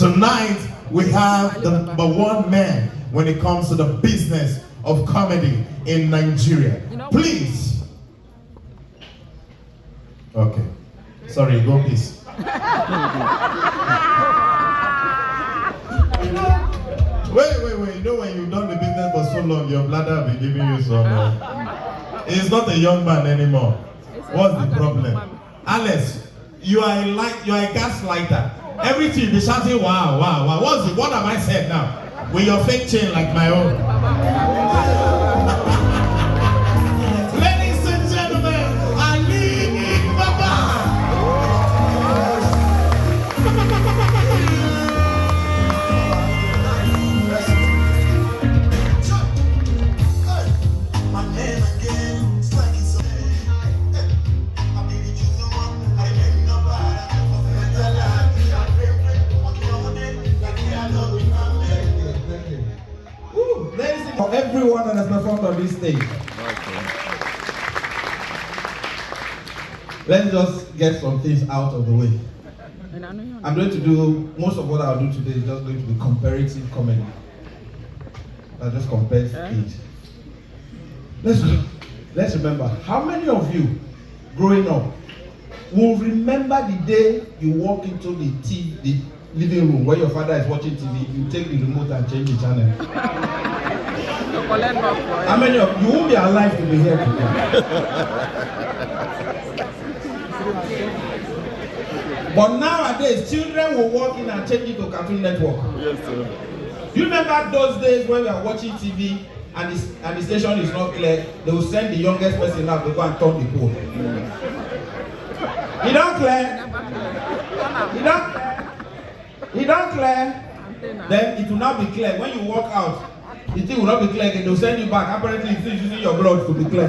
Tonight, we have the number one man when it comes to the business of comedy in Nigeria. Please. Okay. Sorry, go please. Wait. You know when you've done the business for so long, your bladder will be giving you some... He's not a young man anymore. What's the problem? Alex, you are a gaslighter. Everything you be shouting, wow. What have I said now? With your fake chain like my own. Ladies and gentlemen, Alibaba. For everyone that has performed on this stage. Let's just get some things out of the way. I'm going to do, most of what I'll do today is just going to be comparative comedy. I'll just compare stage. Let's remember, how many of you growing up will remember the day you walk into the living room where your father is watching TV, you take the remote and change the channel? How many of you won't be alive to be here today? But nowadays, children will walk in and change it to Cartoon Network. Yes, sir. Do you remember those days when we are watching TV and the station is not clear? They will send the youngest person out to go and turn the pole. He don't clear. He don't clear. Then it will not be clear. When you walk out, the thing will not be clear again. They'll send you back. Apparently, it's using your blood to be clear.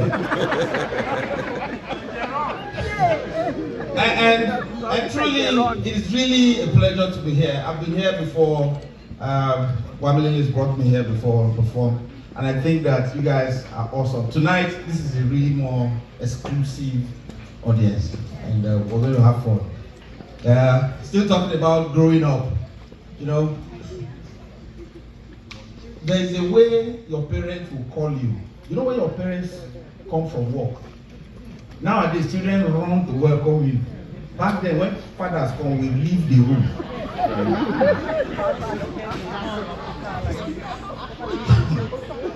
and truly, it is really a pleasure to be here. I've been here before. Wamilin has brought me here before and performed. And I think that you guys are awesome. Tonight, this is a really more exclusive audience. And we're going to have fun. Still talking about growing up. You know, there is a way your parents will call you. You know when your parents come from work? Nowadays, children run to welcome you. Back then, when fathers come, we leave the room.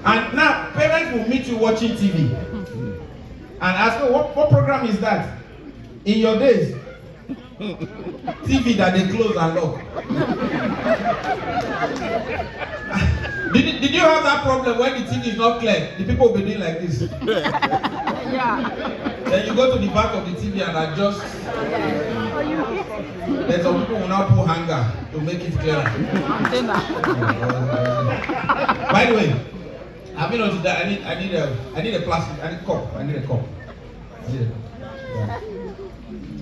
And now, parents will meet you watching TV. And ask you, what program is that? In your days, TV that they close and lock. Did you have that problem when the TV is not clear? The people will be doing like this. Yeah. Then you go to the back of the TV and adjust. Then some people will now put hanger to make it clearer. By the way, have you noticed that I need a plastic, I need a cup. Yeah.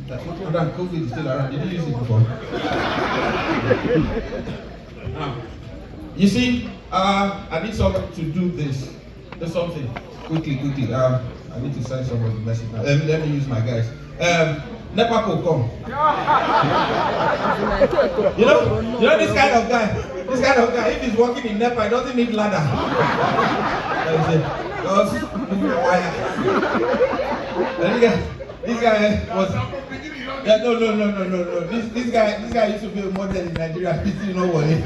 COVID is still around. Did you use it before? You see, I need someone to do this. Do something quickly. I need to send someone the message now. Let me use my guys. Nepa will come. You know this kind of guy. If he's working in Nepa, he doesn't need ladder. This guy was. Yeah, no. This guy used to be a model in Nigeria. He's still not worried.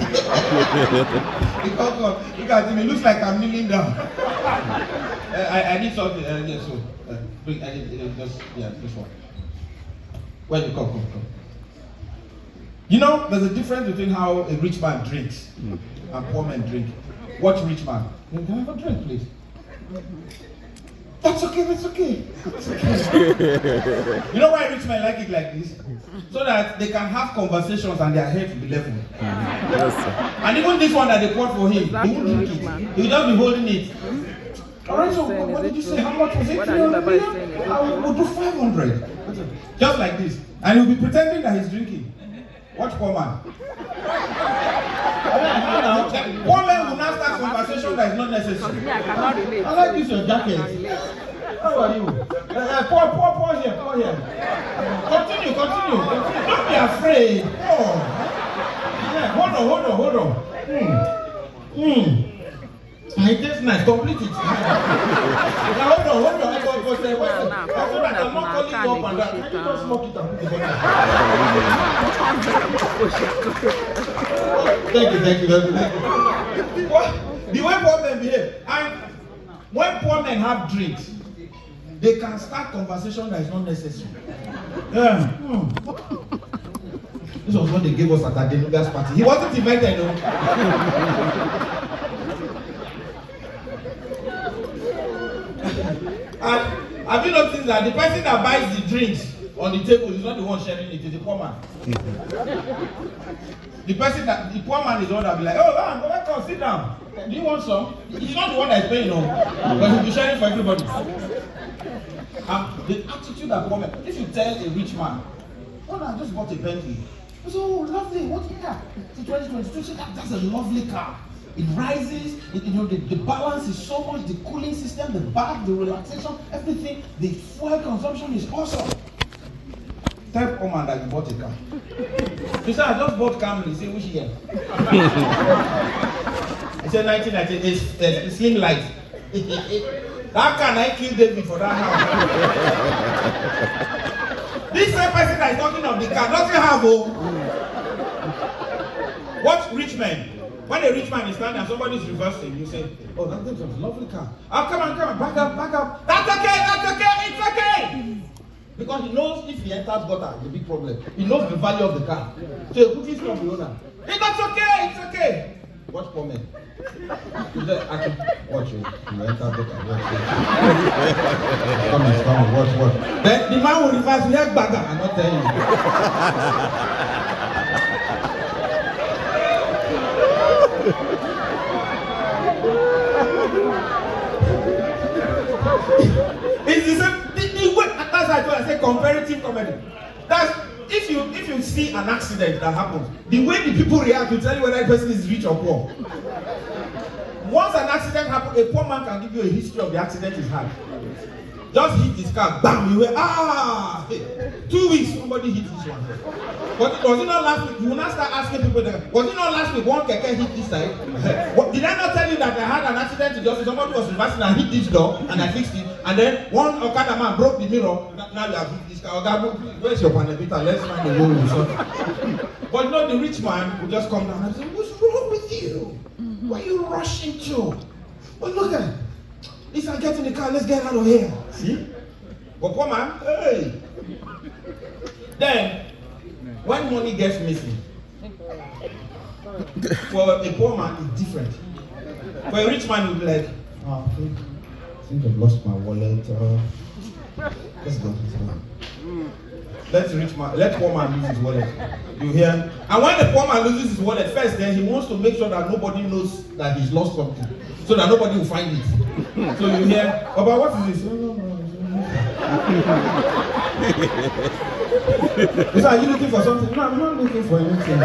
Look at him. It looks like I'm kneeling down. I need something. So bring. I need just this one. Where you come? You know, there's a difference between how a rich man drinks and poor men drink. Watch rich man. Can I have a drink, please? That's okay. You know why rich men like it like this? So that they can have conversations and their head will be level. Yes, and even this one that they bought for him, he won't drink it. He will just be holding it. Alright, so what did you say? How much was it? We'll do 500. Just like this. And he'll be pretending that he's drinking. Watch poor man. Poor man will not start conversation that is not necessary. I cannot relate. I like this your jacket. How are you? Pour here. Continue. Don't be afraid. Oh. Yeah, hold on. It tastes nice. Complete it. Now hold on. I'm not calling you up and down. Can you just smoke it and put it on? Thank you. What? The way poor men behave. And when poor men have drinks, they can start conversation that is not necessary. This was what they gave us at Adenuga's party. He wasn't invited, though. And have you noticed that the person that buys the drinks on the table is not the one sharing it, it's the poor man. The poor man is the one that will be like, oh, man, come sit down. Do you want some? He's not the one that is paying, no. But he'll be sharing for everybody. The attitude that poor men, if you tell a rich man, oh, no, I just bought a Bentley. I say, oh, lovely, what's that? It's 2022, that's a lovely car. It rises, the balance is so much, the cooling system, the back, the relaxation, everything, the fuel consumption is awesome. Tell poor man that you bought a car. He said, I just bought Camry. He said, which year? He said, 1998, it's slim light. That car, I killed David for that house. This same person that is talking of the car doesn't have What rich man? When a rich man is standing and somebody is reversing, you say, oh, that's a lovely car. Oh, come on, back up. That's okay, it's okay. Because he knows if he enters gutter, it's a big problem. He knows the value of the car. So he puts it from the owner. Hey, it's okay. Watch poor men. Watch it. You enter gutter, watch it. Come on, watch. Then the man will reverse, we have bagger. I'm not telling you. It's the same. That's why I say comparative comedy. That's if you see an accident that happens, the way the people react will tell you whether the person is rich or poor. Once an accident happens, a poor man can give you a history of the accident he's had. Just hit his car, bam, you were 2 weeks, somebody hit this one. But was it not last week? You will not start asking people that. Was it not last week one keke hit this side? Did I not tell you that I had an accident in the office? Somebody was reversing and hit this door and I fixed it. And then one Okada man broke the mirror. Now you have hit this car. Where's your panelita? Let's find a way to solve. But you know, the rich man will just come down and say, what's wrong with you? Where are you rushing to? But look at it. If I get in the car, let's get out of here. See? But poor man, hey. Then, when money gets missing, for a poor man, it's different. For a rich man, he'll be like, oh, I think I've lost my wallet. Let's go. Let poor man lose his wallet. You hear? And when the poor man loses his wallet, first, then he wants to make sure that nobody knows that he's lost something, so that nobody will find it. So you hear, Baba, what is this? He said, are you looking for something? No, I'm not looking for anything.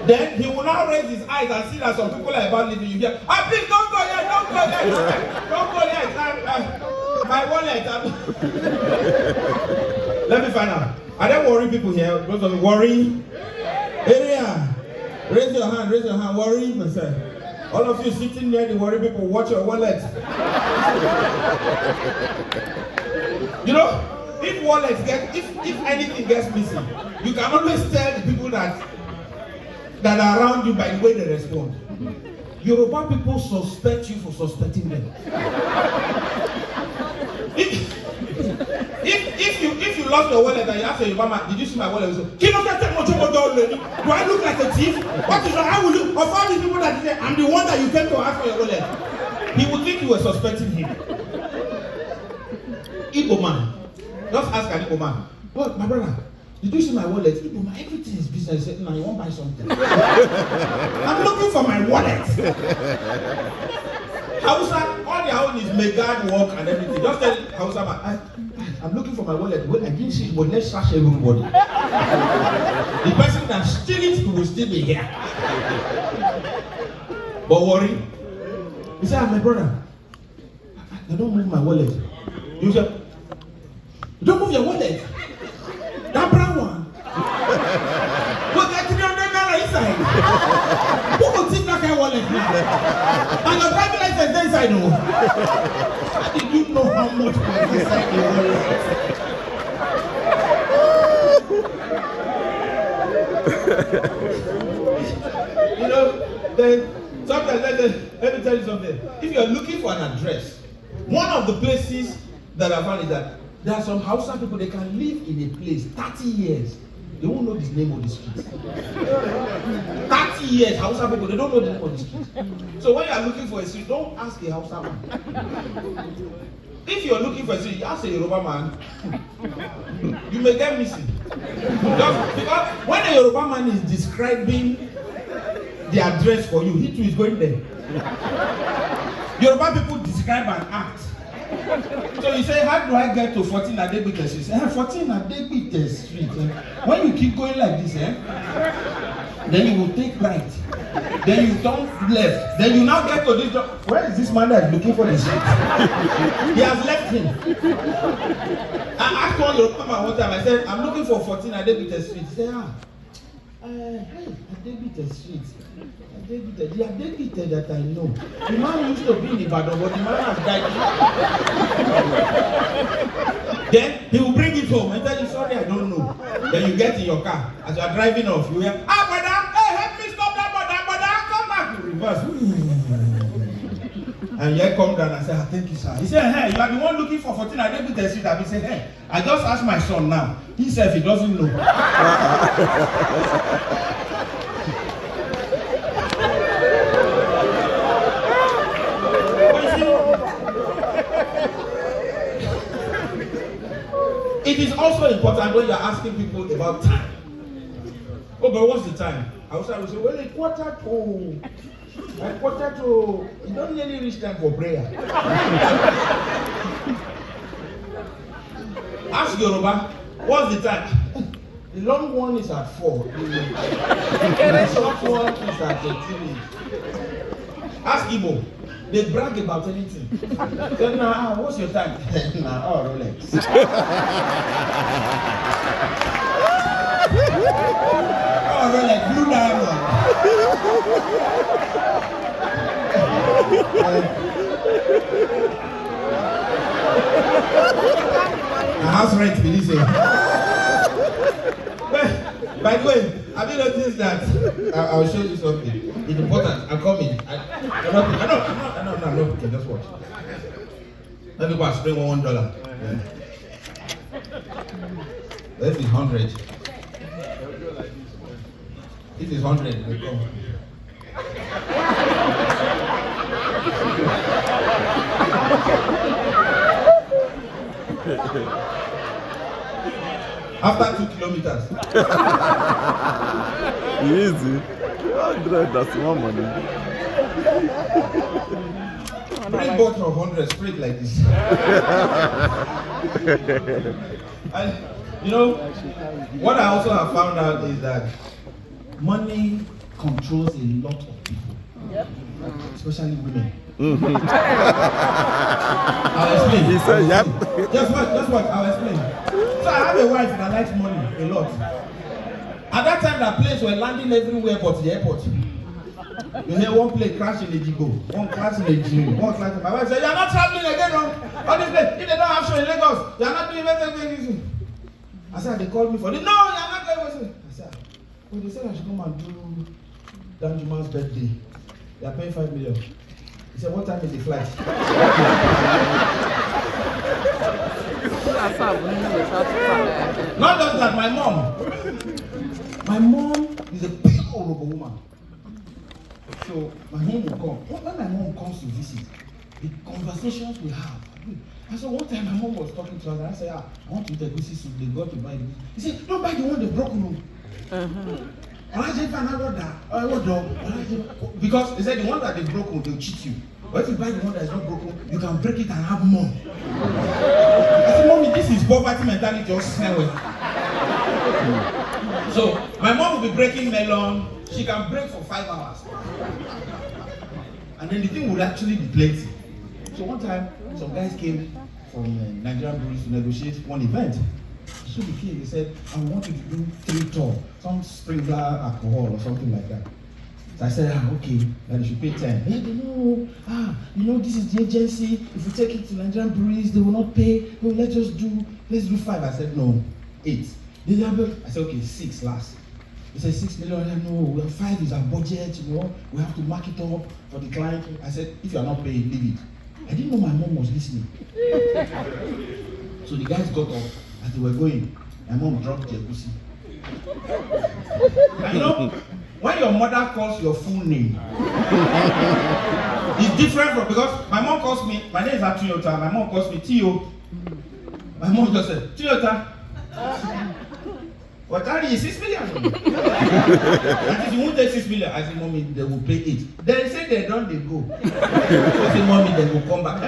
Then he will now raise his eyes and see that some people are about leaving. You hear, please don't go there, don't go there. My wallet. Let me find out. Are there worrying people here? Those of you worrying? Area. Raise your hand, worrying myself. All of you sitting there, the worry people, watch your wallet. You know, if anything gets missing, you can always tell the people that are around you by the way they respond. Yoruba people suspect you for suspecting them. If you lost your wallet and you ask your Yoruba man, did you see my wallet? Do I look like a thief? What is wrong? How will you? Of all these people that say, I'm the one that you came to ask for your wallet. He would think you were suspecting him. Igbo man. Just ask an Igbo man. What, my brother? Did you see my wallet? Igbo man, everything is business. He said, no, you won't buy something. I'm looking for my wallet. Hausa, all their own is Megad work and everything. Just tell Hausa man, I'm looking for my wallet. Well, I didn't see it, but let's search everybody. The person that steal it will still be here. But worry. He said, my brother, I don't move my wallet. You said, don't move your wallet. That brown one. wallet now. And your driving license is inside, no? How did you know how much was inside your wallet? You know, then sometimes let me tell you something. If you're looking for an address, one of the places that I found is that there are some Hausa people, they can live in a place 30 years. They won't know the name of the street. 30 years, Hausa people, they don't know the name of the street. So when you are looking for a street, don't ask a Hausa man. If you're looking for a street, you ask a Yoruba man, you may get missing. Just because when a Yoruba man is describing the address for you, he too is going there. Yoruba people describe an act. So you say, how do I get to 14 Adebite Street? Say, 14 Adebite Street. When you keep going like this, then you will take right. Then you turn left. Then you now get to this door. Where is this man that is looking for the street? He has left him. I asked one Yoruba man one time, I said, I'm looking for 14 Adebite Street. He said, hey, Adebite Street. The Adebite that I know. The man used to be in Ibadan, but the man has died. Then he will bring it home and tell you, sorry, I don't know. Then you get in your car. As you are driving off, you hear, brother, hey, help me stop that brother, come back. You reverse. And yet come down and say, thank you, sir. He said, hey, you are the one looking for 14 Adebite Street. He said, hey, I just asked my son now. He said he doesn't know. It is also important when you are asking people about time. Oh, but what's the time? I will say, well, it's quarter to. You don't really reach time for prayer. Ask Yoruba, what's the time? The long one is at 4. The short one is at 18. Ask Igbo. They brag about anything. Say, nah, what's your time? Nah, Rolex. Rolex, blue diamond. House rent, please. By the way, have you noticed that? I'll show you something. It's important. I'm coming. I'm not picking. Just watch. Let me go and spring $1. Yeah. Let's be 100. If it's 100, we go. After 2 kilometers. Easy. 100, that's more money. Bring bottle of 100, split like this. And you know, what I also have found out is that money controls a lot of people. Yep. Especially women. I'll explain. He said, yep. Just what, I'll explain. So I have a wife that likes money a lot. At that time, the planes were landing everywhere but the airport. You hear one plane crash in Ejigo, one crash in Ejigo, one crash in... My wife said, you're not traveling again, no? All this place, if they don't have show in Lagos, you're not doing anything. I said, they called me for this. No, you're not going to... I said, well, they said I should come and do Danjuman's birthday. They are paying 5 million. He said, what time is the flight? Not just that, my mom is a pure Yoruba woman. So my mom will come. When my mom comes to visit, the conversations we have. And so one time my mom was talking to us and I said, I want to eat a goosey soup. They got to buy it. He said, don't buy the one they broken. Because he said the one that they broken, they'll cheat you. But if you buy the one that is not broken, you can break it and have more. I said, Mommy, this is poverty mentality, just smell it. So my mom will be breaking melon. She can break for 5 hours. And then the thing would actually be plenty. So one time, some guys came from Nigerian breweries to negotiate one event. So the king, they said, I want you to do 3 tours, some sprinkler alcohol or something like that. So I said, okay, then they should pay 10. Yeah, this is the agency. If we take it to Nigerian breweries, they will not pay. No, let's do 5. I said, no, 8. I said, okay, 6 last. He said, 6 million. No, well, 5 is our budget, we have to mark it up for the client. I said, if you are not paying, leave it. I didn't know my mom was listening. So the guys got up as they were going. My mom dropped the pussy. And when your mother calls your full name, it's different from, because my mom calls me, my name is Atuyota, my mom calls me Tio. My mom just said, Toyota. What are you? 6 million? And if you won't take 6 million, I said, Mommy, they will pay it. They say they don't, they go. So I say, Mommy, they will come back.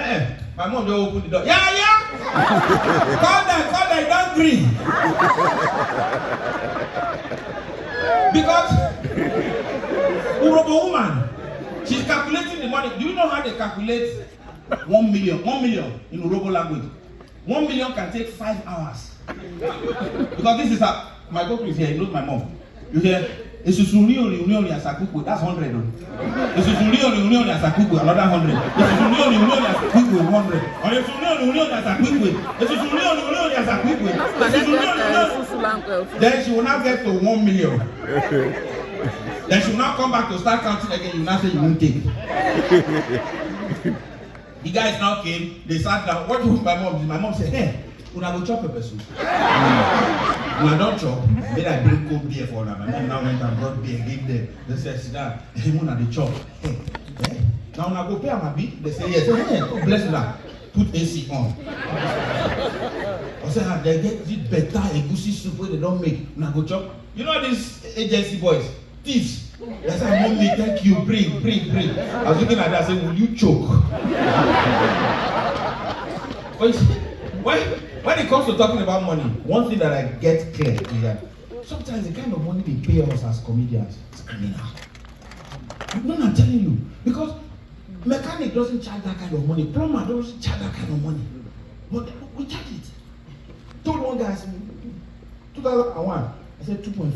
My mom just open the door. Yeah. Call them, don't agree. Because Urobo woman, she's calculating the money. Do you know how they calculate 1 million? 1 million in Urobo language. 1 million can take 5 hours. Because this is my cook is here, he knows my mom. You hear? Esusuri as a cook, that's 100. Esusuri as a cook, another 100. Esusuri as a cook, 100. Or Esusuri as a cook, Esusuri as a cook. Then she will now get to 1 million. Then she will now come back to start counting again. You now say you won't take. The guys now came, they sat down. What do my mom do? My mom said, hey, una go chop pepper soup. Una don't chop. Then I bring cold beer for them. My mom now went and brought beer, gave them. They said, sit down. Hey, una dey chop. Hey, now una go pay am abi? They say yes. Hey, God bless you. Put AC on. I said, they get better egusi soup where they don't make. Una go chop. You know these agency boys, thieves. I said, Mommy, thank you. Bring. I was looking at that. I said, will you choke? When it comes to talking about money, one thing that I get clear is that sometimes the kind of money they pay us as comedians is criminal. No, I'm telling you. Because mechanic doesn't charge that kind of money. Plumber doesn't charge that kind of money. But we charge it. Told one guy, I said, 2001. I said 2.5.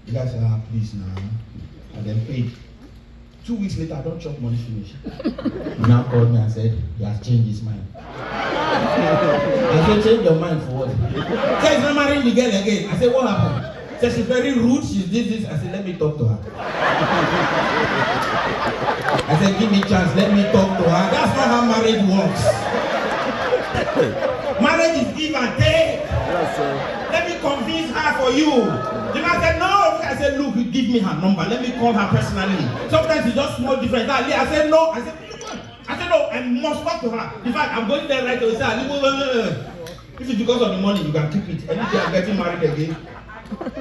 The guy said, please now. And then paid. 2 weeks later, I don't chop money finish. He now called me and said, he has changed his mind. I said, change your mind for what? He said, he's not marrying the girl again. I said, what happened? He said, she's very rude, she did this. I said, let me talk to her. I said, give me a chance, let me talk to her. That's not how marriage works. Marriage is give and take. Yes, sir. Let me convince her for you. The man said, no. I said, look, you give me her number. Let me call her personally. Sometimes it's just small difference. I said, no. I said, no, I must talk to her. In fact, I'm going there right away. If it's because of the money, you can keep it. And if you are getting married again,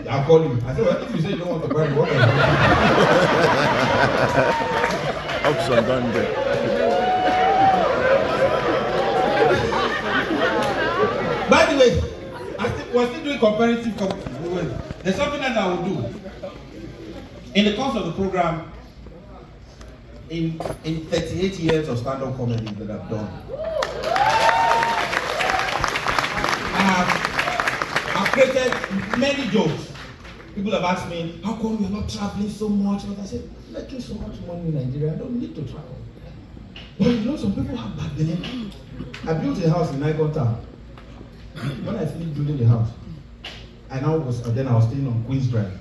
I'll call you. I said, well, if you say you don't want to marry, what can I do? Option done there. By the way, we're still doing comparative. There's something that I will do. In the course of the program, in 38 years of stand-up comedy that I've done, I've created many jokes. People have asked me, how come you're not traveling so much? But I said, making so much money in Nigeria, I don't need to travel. But you know, some people have bad belly. I built a house in Icon Town. When I finished building the house, I was staying on Queen's Drive.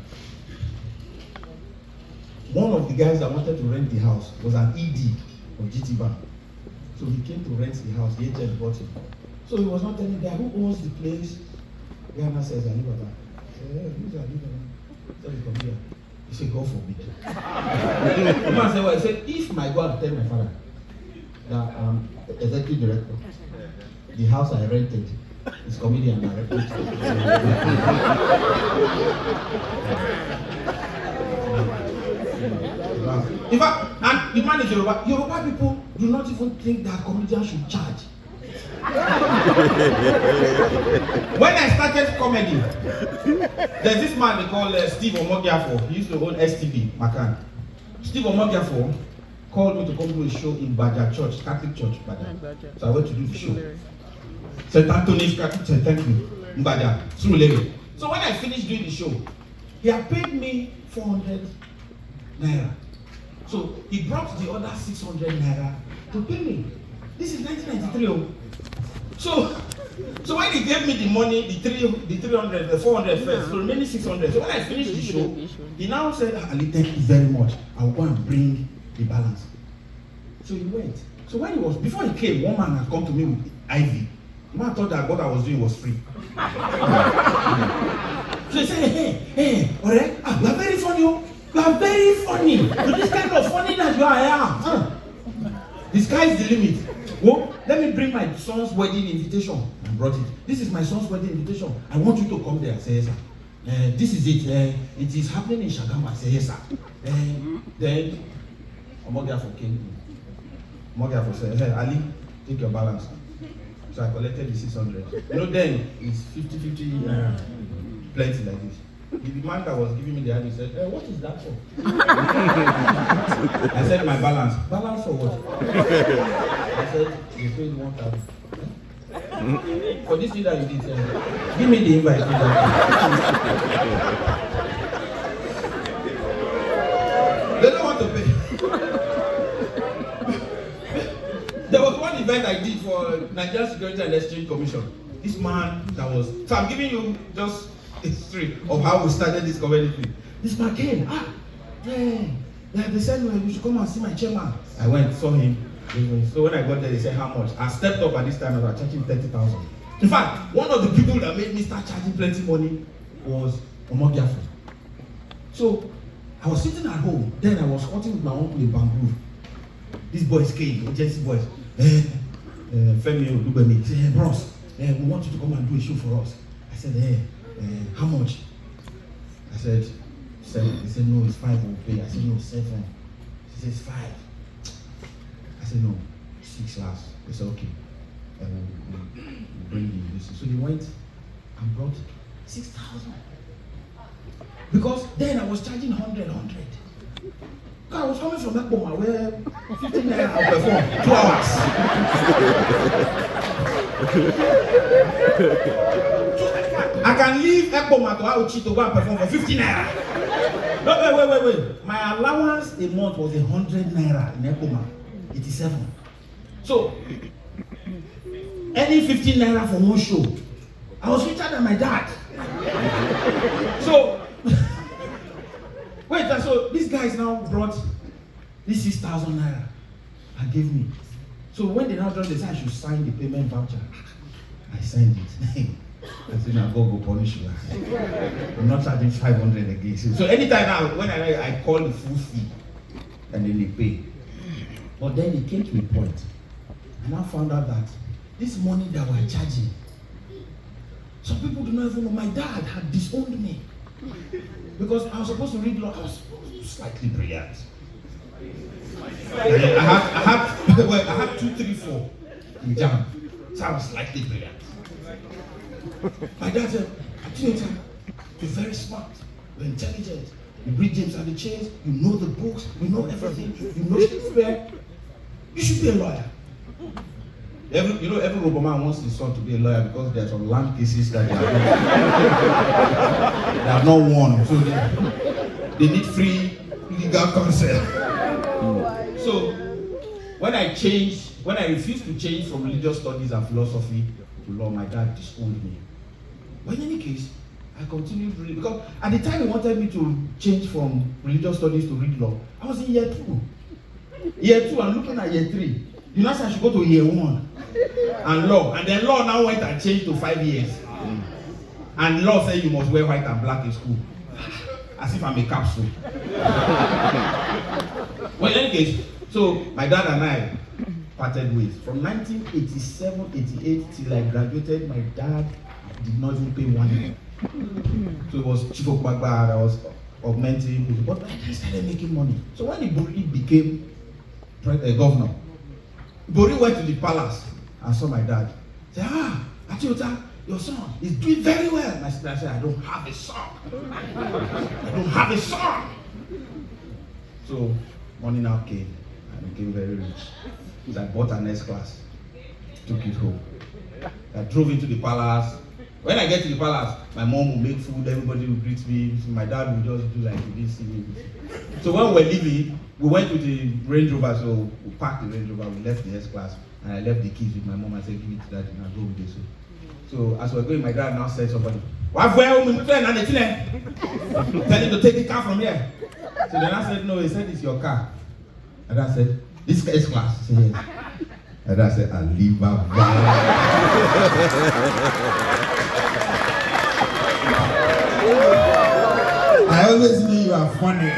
One of the guys that wanted to rent the house was an ED of GT Bank. So he came to rent the house, the agent bought it. So he was not telling the guy who owns the place. The guy says, Alibaba. I said, hey, who's Alibaba? He said, come here. He said, God forbid. The man said, well, he said, if my God tell my father that I'm executive director, the house I rented is comedian and I rented. In fact, and the man is Yoruba. Yoruba people do not even think that comedians should charge. When I started comedy, there's this man they call Steve Omogiafo. He used to own STV, Macan. Steve Omogiafo called me to come to a show in Baja Church, Catholic Church, Baja. So I went to do the show. St. Anthony's Catholic Church, thank you, Baja, through Lady. So when I finished doing the show, he had paid me 400 naira. So he brought the other 600 naira to pay me. This is 1993. Oh. So when he gave me the money, the 300, the 400 first, so remaining 600. So when I finished the show, he now said, Ali, thank you very much. I will go and bring the balance. So he went. So when he was, before he came, one man had come to me with IV. The man thought that what I was doing was free. So he said, hey, alright, you are very funny, oh. You are very funny. So this kind of funny that you are, yeah. The sky is the limit. Well, let me bring my son's wedding invitation. I brought it. This is my son's wedding invitation. I want you to come there. I say, yes, sir. This is it. It is happening in Shagamu. I say, yes, sir. Then, Omogiafo came. Omogiafo said, hey, Ali, take your balance. So I collected the 600. You know, then it's 50-50, plenty like this. The man that was giving me the ID said, what is that for? I said, my balance. Balance for what? I said, you paid 1,000. For this thing that you did, give me the invite. They don't want to pay. There was one event I did for Nigerian Security and Exchange Commission. This man that was, so I'm giving you just history of how we started this comedy thing. This man came, they said, well, you should come and see my chairman. I went, saw him. So when I got there, they said, how much? I stepped up at this time, I was charging 30,000. In fact, one of the people that made me start charging plenty money was Omogiafo. So I was sitting at home, then I was hunting with my uncle in Bamboo. These boys came, agency boys. Femi Odubemi said, hey, bros, we want you to come and do a show for us. I said, how much? I said, 7. They said, no, it's 5 we'll pay. I said, no, 7. She says, 5. I said, no, 6 last. They said, okay. We'll bring you this. So they went and brought 6,000. Because then I was charging 100. I was coming from Ekpoma where 15 naira I perform 2 hours. I can leave Ekpoma to Auchi to go and perform for 50 naira. No, wait. My allowance a month was 100 naira in Ekpoma, 87. So, any 15 naira for one show, I was richer than my dad. So, wait, so these guys now brought this 6,000 naira and gave me. So when they now dropped, they said I should sign the payment voucher. I signed it. I said, now go punish you. I'm not charging 500 again. So anytime now, when I call the full fee, and then they pay. But then it came to a point. I now found out that this money that we're charging, some people do not even know. My dad had disowned me. Because I was supposed to read law, I was slightly brilliant. I had 2, 3, 4 in JAM, so I was slightly brilliant. My dad said, you're very smart, you're intelligent, you read James and the Chains, you know the books, you know everything, you know Shakespeare, you should be a lawyer. Every Robo man wants his son to be a lawyer because there are some land cases that they have not won, so they need free legal counsel. So when I refused to change from religious studies and philosophy to law, my dad disowned me. But in any case, I continued reading because at the time he wanted me to change from religious studies to read law, I was in year 2. Year 2, I'm looking at year 3. You know, I should go to year 1 and law, and then law now went and changed to 5 years. And law said you must wear white and black in school, as if I'm a capsule. Well, in any case, so my dad and I parted ways. From 1987-88 till I graduated, my dad did not even pay 1 year. So it was Chief Ogbagba that was augmenting, but my dad started making money. So when Ibori became governor, Ibori went to the palace and saw my dad. He said, Atiota, your son is doing very well. My sister said, I don't have a son. I don't have a son. So money now came. I became very rich. I bought an S-Class, took it home. I drove into the palace. When I get to the palace, my mom will make food, everybody will greet me, my dad will just do like he didn't see me. So when we were leaving, we went to the Range Rover, so we parked the Range Rover, we left the S-Class, and I left the keys with my mom and said, give it to daddy, and I'll go with this. So as we were going, my dad now said somebody, tell him to take the car from here. So then I said, no, he said it's your car. And I said, this S-Class. He said, yes. And I said, Alibaba. I always knew you are funny.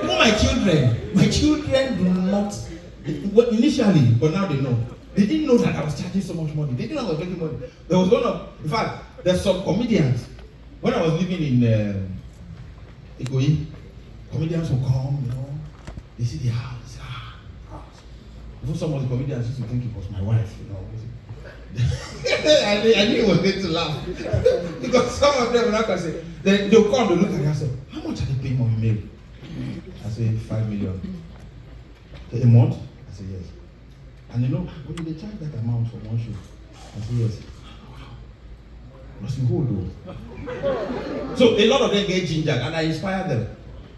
You know, my children do not, well, initially, but now they know. They didn't know that I was charging so much money. They didn't know I was making money. There was one of, in fact, there's some comedians. When I was living in Ikoyi, comedians will come, you know, they see the house. Even some of the comedians used to think it was my wife, you know. I knew it was going to laugh. Because some of them will not say, they'll come, they'll look at me and say, how much are they paying on mail? I say, 5 million. A month? I say, yes. And you know, when they charge that amount for one show, I say, yes. Must be hold though. So a lot of them get gingered and I inspire them.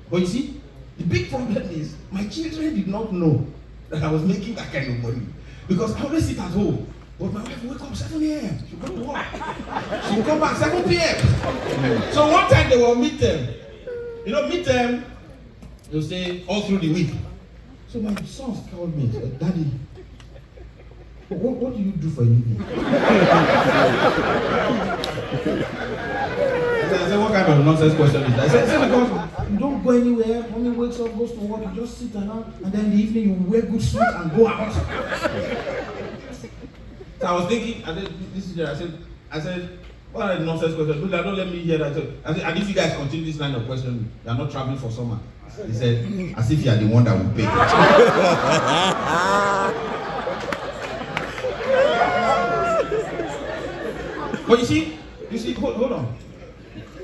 But you see, the big problem is my children did not know that I was making that kind of money. Because I always sit at home. But my wife will wake up 7 a.m. She'll go to work. She'll come back 7 p.m. So one time they will meet them. You know, meet them, they'll say all through the week. So my sons called me and said, Daddy, what do you do for a living? I said, what kind of nonsense question is that? I said, because you don't go anywhere. Mommy wakes up, goes to work, you just sit around, and then in the evening you wear good suit and go out. So I was thinking, I said, what are the nonsense questions? Don't let me hear that. I said, and if you guys continue this line of questioning, you are not traveling for summer. He said, as if you are the one that will pay. But you see, hold on.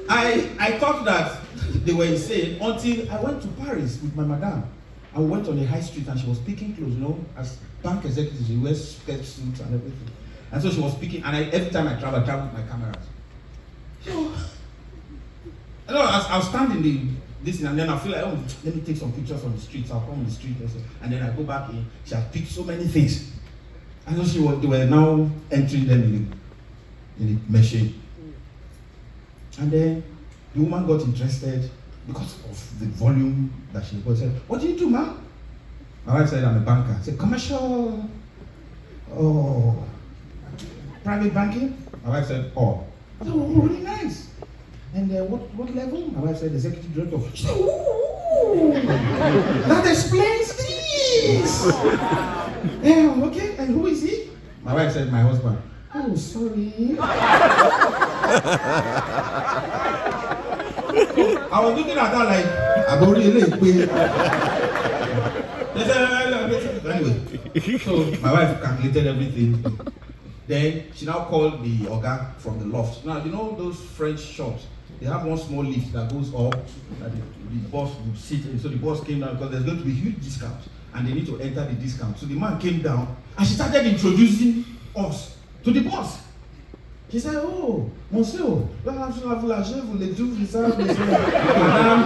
I thought that they were insane until I went to Paris with my madam. I went on the high street and she was picking clothes, you know, as bank executive, she wears skirt suits and everything. And so she was picking, and every time I travel with my cameras. So, I know, I'll stand in this, and then I feel like, oh, let me take some pictures on the streets. I'll come on the street, and then I go back in. She had picked so many things. And so they were now entering them in the machine. And then the woman got interested because of the volume that she got. Said, what do you do, ma'am? My wife said, I'm a banker. I said, commercial, private banking? My wife said, oh. I said, oh, really nice. And what level? My wife said, executive director. She said, ooh, that explains this. Yeah, okay, and who is he? My wife said, my husband. Oh, sorry. I was looking at her like, I'm really anyway, so my wife calculated everything. Then she now called the Oga from the loft. Now, you know those French shops, they have one small lift that goes up, that the boss will sit in. So the boss came down because there's going to be huge discounts and they need to enter the discount. So the man came down and she started introducing us to the boss. He said, oh, monsieur, je voulais tout ça, madame,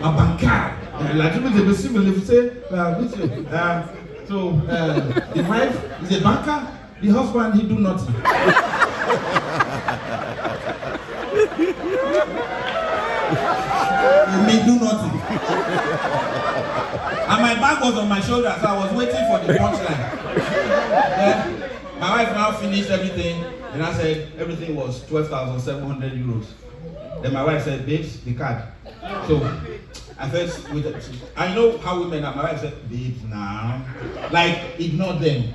un bancard. La tribu de monsieur voulait say, so the wife is a banker, the husband, he do nothing. He may do nothing. And my bag was on my shoulder, so I was waiting for the punchline. My wife now finished everything, and I said everything was 12,700 euros. Then my wife said, babes, the card. So I first, I know how women are. My wife said, babes, now, like, ignore them.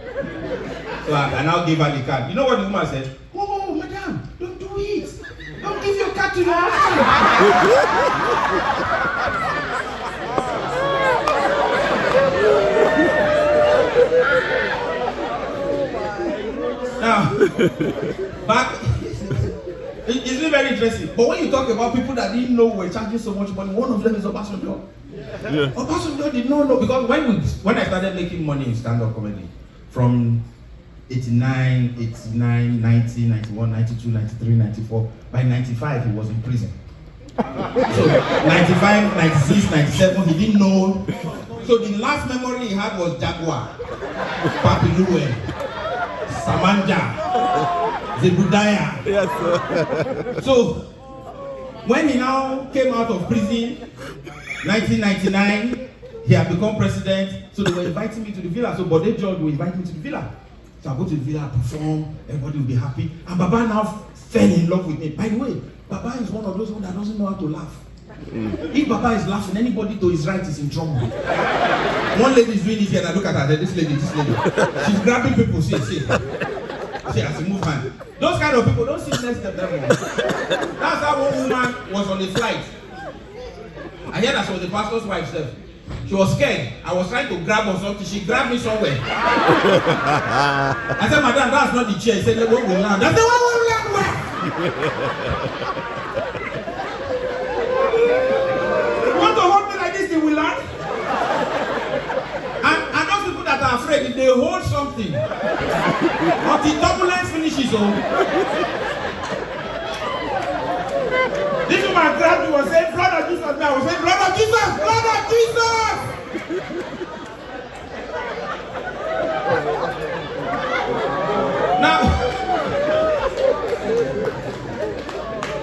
So I now gave her the card. You know what the woman said? Oh, madam, don't do it. Don't give your card to your husband. Now, back, it's really very interesting. But when you talk about people that didn't know were charging so much money, one of them is Obasanjo. Yeah. Obasanjo did not know, because when I started making money in stand-up comedy, from 89, 89, 90, 91, 92, 93, 94. By 95, he was in prison. So 95, 96, 97, he didn't know. So the last memory he had was Jaguar, Papilue, Samanja, Zebudaya. Yes, sir. So when he now came out of prison, 1999, he had become president. So they were inviting me to the villa. So Bode George will invite me to the villa. So I go to the villa, perform, everybody will be happy. And Baba now fell in love with me. By the way, Baba is one of those ones that doesn't know how to laugh. If Baba is laughing, anybody to his right is in trouble. One lady is doing it here, and I look at her, this lady. She's grabbing people, see, as she move hand. Those kind of people don't sit next to them. That's how one woman was on the flight. I heard that she was the pastor's wife herself. She was scared. I was trying to grab her something. She grabbed me somewhere. I said, Madam, that's not the chair. She said, let go land. I said, what will land where? You want to hold me like this, they will land? And those people that are afraid, if they hold something, until turbulence finishes, this woman grabbed me and said, blood of Jesus. I was saying, blood of Jesus, blood of Jesus. Now,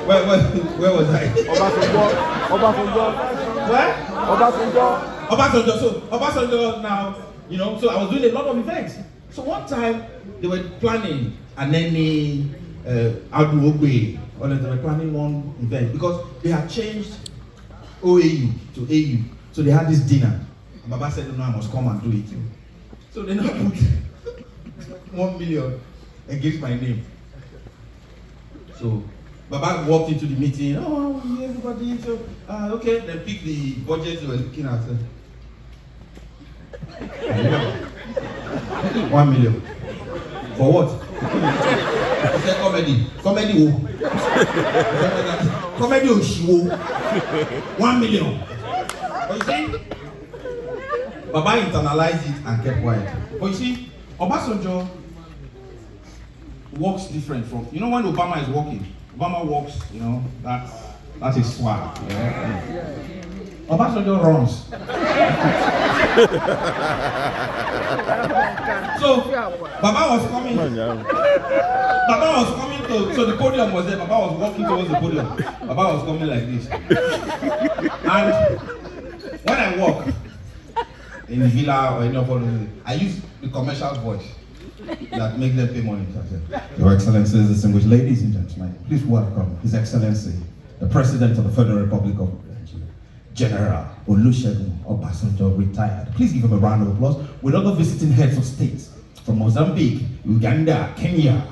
where was I? Where? Obasanjo. So Obasanjo now, you know, so I was doing a lot of events. So one time they were planning an enemy Adu Ogbe, or they were planning one event because they had changed OAU to AU. So they had this dinner. And Baba said, no, I must come and do it. So they now put 1 million against my name. So Baba walked into the meeting. Oh, yeah, everybody. So, okay, then pick the budget they were looking at. 1 million. For what? He said comedy. Comedy wo. Comedy oshiwo. 1 million. But you see, Baba internalized it and kept quiet. But you see, Obasanjo walks different from, you know, when Obama is walking, Obama walks, you know, that's his swag. Yeah? Obasanjo runs. So Baba was coming to, so the podium was there. Baba was walking towards the podium. Baba was coming like this. And when I walk in the villa or any of all those, I use the commercial voice that makes them pay money. Your Excellency, distinguished ladies and gentlemen, please welcome His Excellency, the President of the Federal Republic of Nigeria, General Olusegun Obasanjo, retired. Please give him a round of applause with other visiting heads of states from Mozambique, Uganda, Kenya.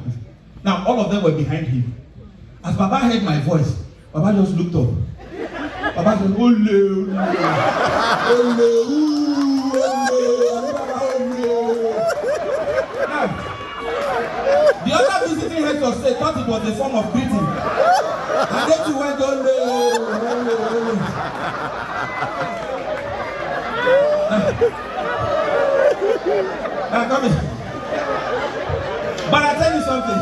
Now, all of them were behind him. As Baba heard my voice, Baba just looked up. Baba said, ole, ole, ole, Now, the other visiting heads of state thought it was a form of greeting. And they too went, ole, ole, ole. Now, come in. But I tell you something.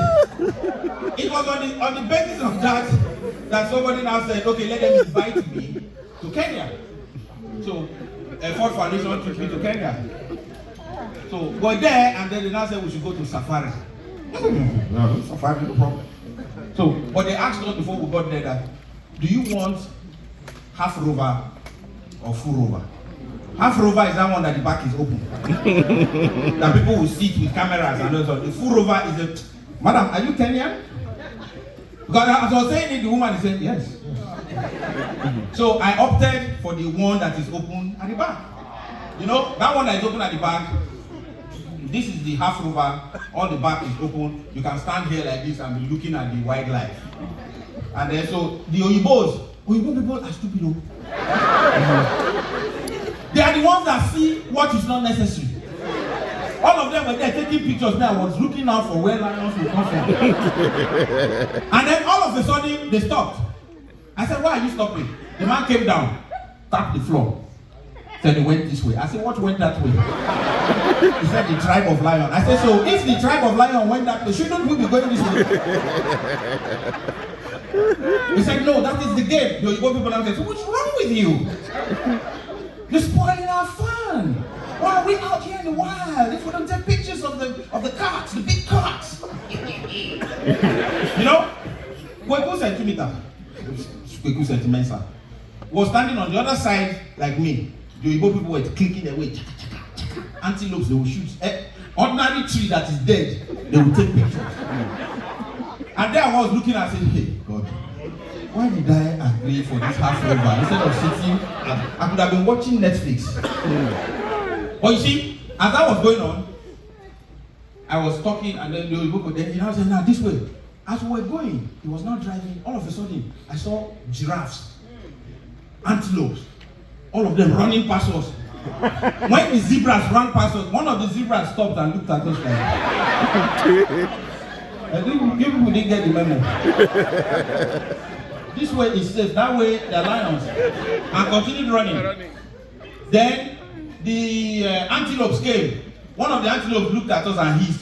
It was on the basis of that somebody now said, okay, let them invite me to Kenya. So Ford Foundation took me to Kenya. So we're there, and then they now said we should go to safari. No, safari, no problem. So, but they asked us before we got there that, do you want half rover or full rover? Half rover is that one that the back is open. That people will sit with cameras and all that. The full rover is a, madam, are you Kenyan? Because as I was saying it, the woman is saying yes. So I opted for the one that is open at the back. You know, that one that is open at the back, this is the half rover, all the back is open. You can stand here like this and be looking at the wildlife. And then so the Oyibos people are stupid. They are the ones that see what is not necessary. All of them were there taking pictures. Now I was looking out for where lions will come from. And then all of a sudden they stopped. I said, why are you stopping? The man came down, tapped the floor. Said they went this way. I said, what went that way? He said the tribe of lion. I said, so if the tribe of lion went that way, shouldn't we be going this way? He said, no, that is the gate. The Igbo people now said, so what's wrong with you? You're spoiling our fun. Why are we out here in the wild if we don't take pictures of the carts, the big carts? You know? Kweku Sentimita, Kweku Sentimensa, was standing on the other side like me. The Igbo people were clicking their way. Antelopes, they will shoot. Ordinary tree that is dead, they will take pictures. And there I was looking and saying, hey, God, why did I agree for this half over instead of sitting? I could have been watching Netflix. But you see, as that was going on, I was talking and then the Igbo then he now said, now this way. As we were going, he was now driving. All of a sudden, I saw giraffes, antelopes, all of them running past us. When the zebras ran past us, one of the zebras stopped and looked at us like, I think you people didn't get the memo. This way is safe, that way they're lions. And continued running. Then the antelopes came. One of the antelopes looked at us and hissed.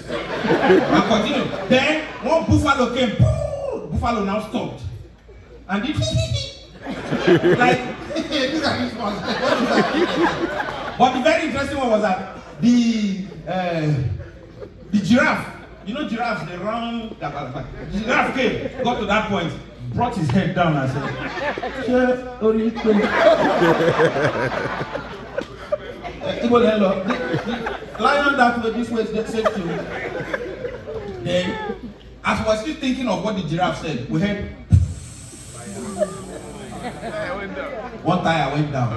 And continued. Then one buffalo came. Buffalo now stopped. And did like look at this one. But the very interesting one was that the giraffe, you know giraffes, they run. The giraffe came, got to that point, brought his head down and said, "Chef, only hello. The lion that way, this way is safe too." Then, as we were still thinking of what the giraffe said, we heard one tire went down.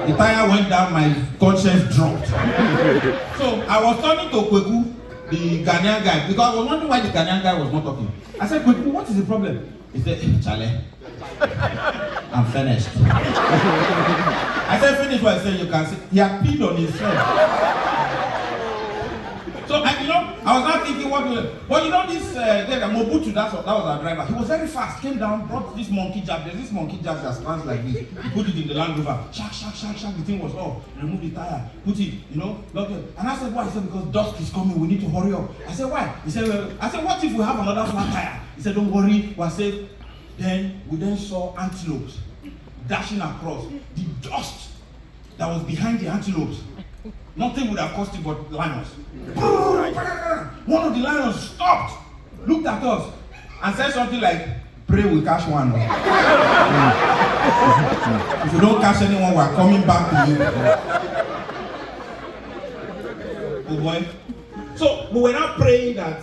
The tire went down, my conscience dropped. So I was turning to Kweku, the Ghanaian guy, because I was wondering why the Ghanaian guy was not talking. I said, Kweku, what is the problem? He said, Chale, I'm finished. I said, finish what I said, you can see. He had peed on his friend. So, I was not thinking what to do. But you know this Mobutu, that was our driver. He was very fast, came down, brought this monkey jab. There's this monkey jab that stands like this. He put it in the Land Rover. Shack, the thing was off. Remove the tire, put it, lock it. And I said, why? He said, because dusk is coming, we need to hurry up. I said, why? He said, well, I said, what if we have another flat tire? He said, don't worry, we're safe. Then we saw antelopes dashing across. The dust that was behind the antelopes. Nothing would have cost it but lions. One of the lions stopped, looked at us, and said something like, pray we catch one. If you don't catch anyone, we're coming back to you. Oh boy. So we were not praying that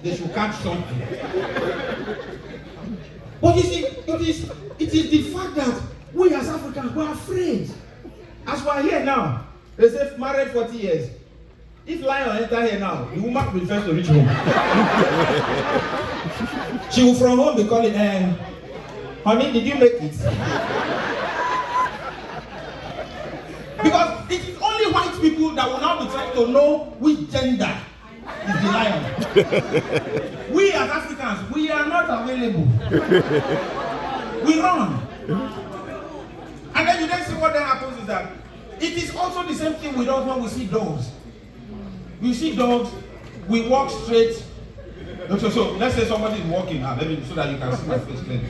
they should catch something. But you see, it is the fact that we as Africans, we're afraid. As we're here now, they say married 40 years. If lion enter here now, the woman will first to reach home. She will from home be calling, honey, did you make it? Because it is only white people that will now be trying to know which gender is the lion. We as Africans, we are not available. We run. And then you then see what then happens is that it is also the same thing with us when we see dogs. We see dogs, we walk straight. So let's say somebody is walking now, so that you can see my face clearly.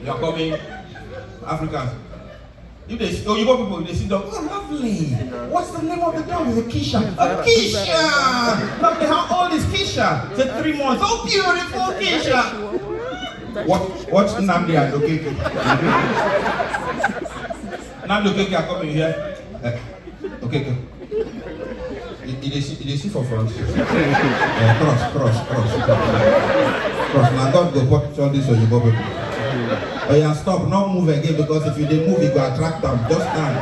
You are coming, Africans. If they see, you go people, they see dog, oh lovely. What's the name of the dog? It's a Keisha. Oh Keisha! Lovely, how old is Keisha? It's 3 months. Oh beautiful Keisha! Watch Nnamdi and Okeke. Nnamdi Okeke are coming here. Okay. They see for front. Cross. Now God go put all this on your bubble. Oh yeah, stop, not move again, because if you didn't move, you go attract them. Just stand.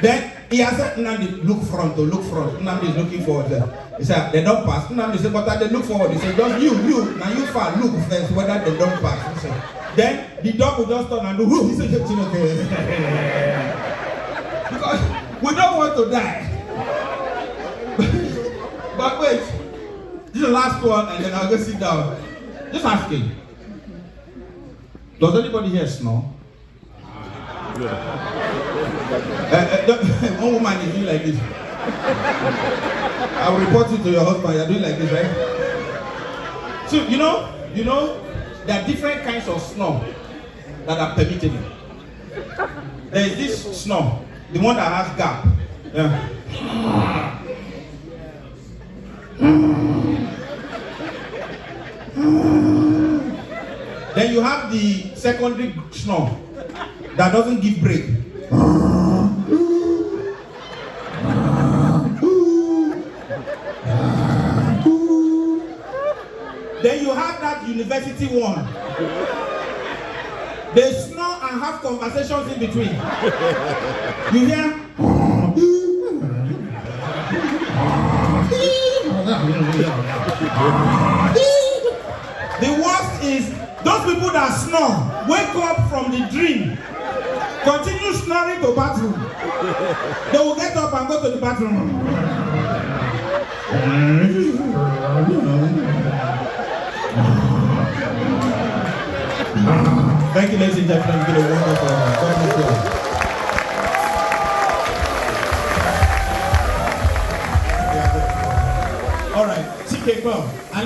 Then he has said, Nnamdi, look front. Nnamdi is looking forward there. He said, they don't pass. Nnamdi said, but they look forward. He said, just you, now you far, look first whether they don't pass. He said, then the dog will just turn and do, he said, okay. Because we don't want to die. But wait, this is the last one, and then I'll go sit down. Just asking. Does anybody here snore? One woman is doing like this. I'll report it to your husband. You're doing like this, right? So you know, there are different kinds of snore that are permittable. There is this snore, the one that has gap. Yeah. Then you have the secondary snore that doesn't give break. Then you have that university one. They snore and have conversations in between. You hear? The worst is those people that snore, wake up from the dream, continue snoring to bathroom. They will get up and go to the bathroom. Thank you, ladies and gentlemen. It's been a wonderful God bless you. All right, TK, come.